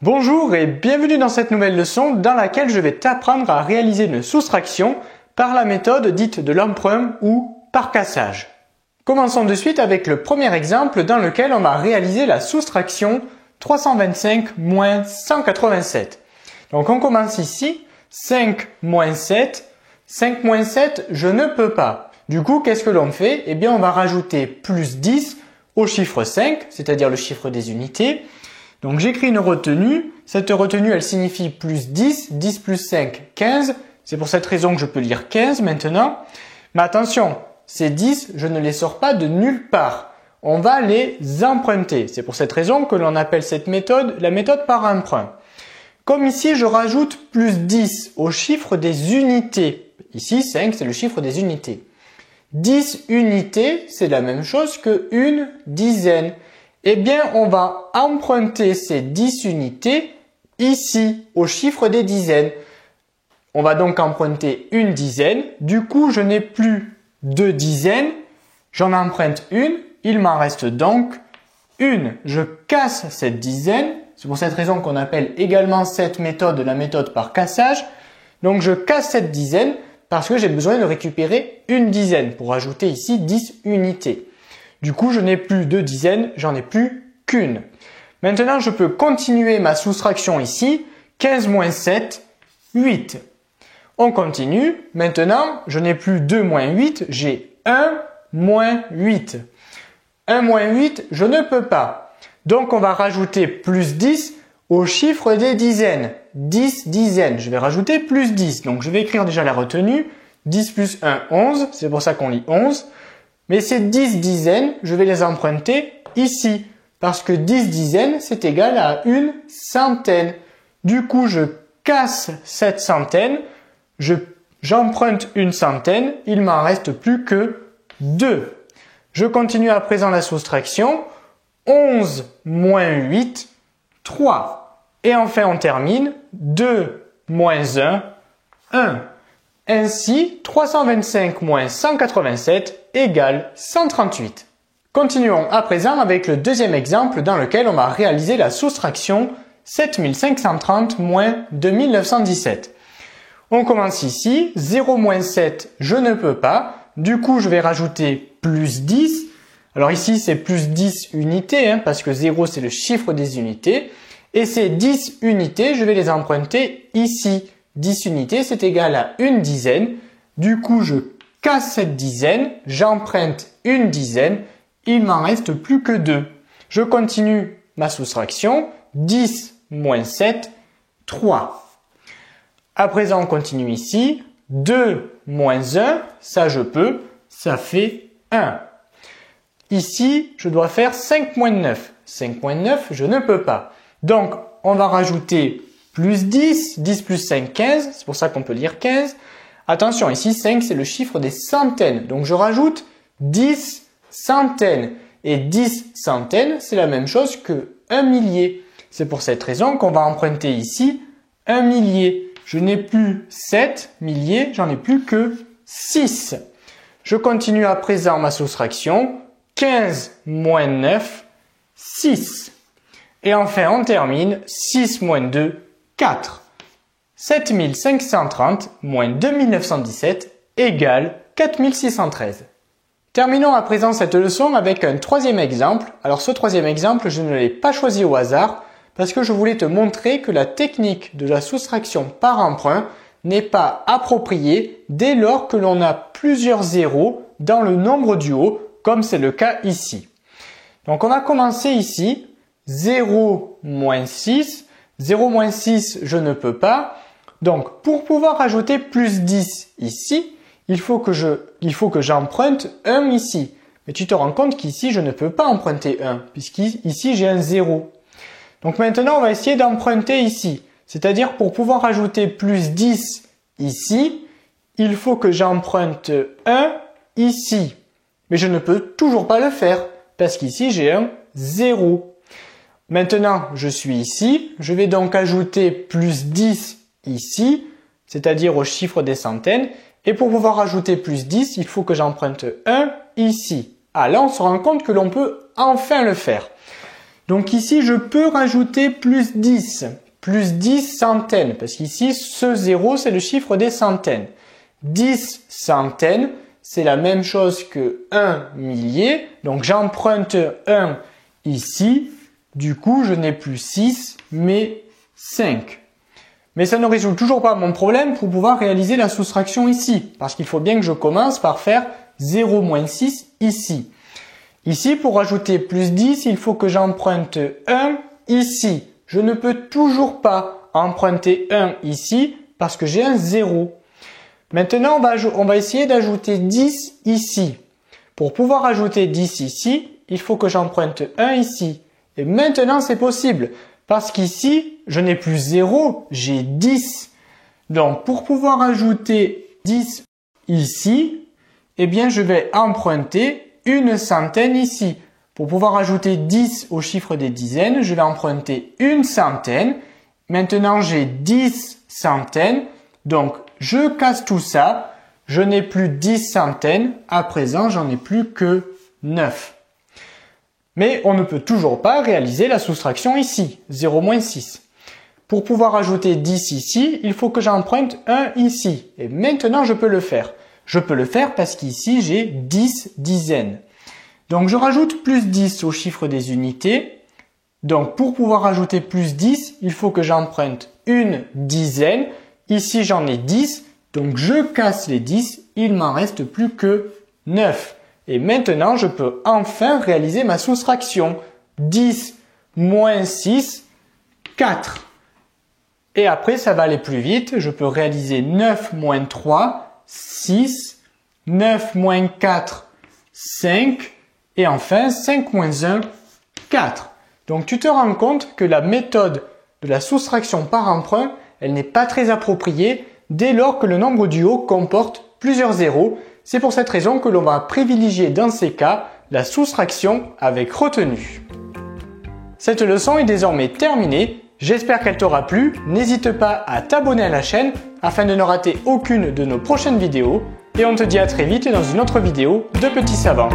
Bonjour et bienvenue dans cette nouvelle leçon dans laquelle je vais t'apprendre à réaliser une soustraction par la méthode dite de l'emprunt ou par cassage. Commençons de suite avec le premier exemple dans lequel on va réaliser la soustraction 325 moins 187. Donc on commence ici, 5 moins 7. 5 moins 7, je ne peux pas. Du coup, qu'est-ce que l'on fait? Eh bien, on va rajouter plus 10 au chiffre 5, c'est-à-dire le chiffre des unités. Donc j'écris une retenue. Cette retenue, elle signifie plus 10. 10 plus 5, 15. C'est pour cette raison que je peux lire 15 maintenant. Mais attention, ces 10, je ne les sors pas de nulle part. On va les emprunter. C'est pour cette raison que l'on appelle cette méthode la méthode par emprunt. Comme ici, je rajoute plus 10 au chiffre des unités. Ici, 5, c'est le chiffre des unités. 10 unités, c'est la même chose que une dizaine. Eh bien, on va emprunter ces 10 unités ici, au chiffre des dizaines. On va donc emprunter une dizaine. Du coup, je n'ai plus 2 dizaines. J'en emprunte une. Il m'en reste donc une. Je casse cette dizaine. C'est pour cette raison qu'on appelle également cette méthode la méthode par cassage. Donc, je casse cette dizaine parce que j'ai besoin de récupérer une dizaine pour ajouter ici 10 unités. Du coup, je n'ai plus 2 dizaines, j'en ai plus qu'une. Maintenant, je peux continuer ma soustraction ici. 15 moins 7, 8. On continue. Maintenant, je n'ai plus 2 moins 8, j'ai 1 moins 8. 1 moins 8, je ne peux pas. Donc, on va rajouter plus 10 au chiffre des dizaines. 10 dizaines. Je vais rajouter plus 10. Donc, je vais écrire déjà la retenue. 10 plus 1, 11. C'est pour ça qu'on lit 11. Mais ces 10 dizaines, je vais les emprunter ici. Parce que 10 dizaines, c'est égal à une centaine. Du coup, je casse cette centaine. J'emprunte une centaine. Il m'en reste plus que 2. Je continue à présent la soustraction. 11 moins 8, 3. Et enfin, on termine. 2 moins 1, 1. Ainsi, 325 moins 187 égale 138. Continuons à présent avec le deuxième exemple dans lequel on va réaliser la soustraction 7530 moins 2917. On commence ici, 0 moins 7, je ne peux pas. Du coup, je vais rajouter plus 10. Alors ici, c'est plus 10 unités, parce que 0, c'est le chiffre des unités. Et ces 10 unités, je vais les emprunter ici. 10 unités, c'est égal à une dizaine. Du coup, je casse cette dizaine, j'emprunte une dizaine, il m'en reste plus que 2. Je continue ma soustraction. 10 moins 7, 3. À présent, on continue ici. 2 moins 1, ça je peux, ça fait 1. Ici, je dois faire 5 moins 9. 5 moins 9, je ne peux pas. Donc, on va rajouter plus 10, 10 plus 5, 15, c'est pour ça qu'on peut lire 15. Attention, ici 5 c'est le chiffre des centaines, donc je rajoute 10 centaines. Et 10 centaines, c'est la même chose que 1 millier. C'est pour cette raison qu'on va emprunter ici 1 millier. Je n'ai plus 7 milliers, j'en ai plus que 6. Je continue à présent ma soustraction. 15 moins 9, 6. Et enfin, on termine. 6 moins 2, 4. 7530 moins 2917 égale 4613. Terminons à présent cette leçon avec un troisième exemple. Alors ce troisième exemple, je ne l'ai pas choisi au hasard parce que je voulais te montrer que la technique de la soustraction par emprunt n'est pas appropriée dès lors que l'on a plusieurs zéros dans le nombre du haut, comme c'est le cas ici. Donc on va commencer ici. 0 moins 6. 0 moins 6, je ne peux pas. Donc, pour pouvoir rajouter plus 10 ici, il faut que j'emprunte 1 ici. Mais tu te rends compte qu'ici, je ne peux pas emprunter 1, puisqu'ici, j'ai un 0. Donc maintenant, on va essayer d'emprunter ici. C'est-à-dire, pour pouvoir rajouter plus 10 ici, il faut que j'emprunte 1 ici. Mais je ne peux toujours pas le faire, parce qu'ici, j'ai un 0. Maintenant, je suis ici. Je vais donc ajouter plus 10 ici, c'est-à-dire au chiffre des centaines. Et pour pouvoir ajouter plus 10, il faut que j'emprunte 1 ici. Ah, là, on se rend compte que l'on peut enfin le faire. Donc ici, je peux rajouter plus 10. Plus 10 centaines, parce qu'ici, ce 0, c'est le chiffre des centaines. 10 centaines, c'est la même chose que 1 millier. Donc j'emprunte 1 ici. Du coup, je n'ai plus 6, mais 5. Mais ça ne résout toujours pas mon problème pour pouvoir réaliser la soustraction ici. Parce qu'il faut bien que je commence par faire 0 moins 6 ici. Ici, pour rajouter plus 10, il faut que j'emprunte 1 ici. Je ne peux toujours pas emprunter 1 ici parce que j'ai un 0. Maintenant, on va essayer d'ajouter 10 ici. Pour pouvoir ajouter 10 ici, il faut que j'emprunte 1 ici. Et maintenant, c'est possible parce qu'ici, je n'ai plus 0, j'ai 10. Donc, pour pouvoir ajouter 10 ici, eh bien, je vais emprunter une centaine ici. Pour pouvoir ajouter 10 au chiffre des dizaines, je vais emprunter une centaine. Maintenant, j'ai 10 centaines. Donc, je casse tout ça. Je n'ai plus 10 centaines. À présent, j'en ai plus que 9. Mais on ne peut toujours pas réaliser la soustraction ici. 0 moins 6. Pour pouvoir ajouter 10 ici, il faut que j'emprunte 1 ici. Et maintenant, je peux le faire. Je peux le faire parce qu'ici, j'ai 10 dizaines. Donc, je rajoute plus 10 au chiffre des unités. Donc, pour pouvoir ajouter plus 10, il faut que j'emprunte une dizaine. Ici, j'en ai 10. Donc, je casse les 10. Il m'en reste plus que 9. Et maintenant, je peux enfin réaliser ma soustraction. 10 moins 6, 4. Et après, ça va aller plus vite. Je peux réaliser 9 moins 3, 6, 9 moins 4, 5, et enfin 5 moins 1, 4. Donc tu te rends compte que la méthode de la soustraction par emprunt, elle n'est pas très appropriée dès lors que le nombre du haut comporte plusieurs zéros. C'est pour cette raison que l'on va privilégier dans ces cas la soustraction avec retenue. Cette leçon est désormais terminée. J'espère qu'elle t'aura plu. N'hésite pas à t'abonner à la chaîne afin de ne rater aucune de nos prochaines vidéos. Et on te dit à très vite dans une autre vidéo de Petit Savant.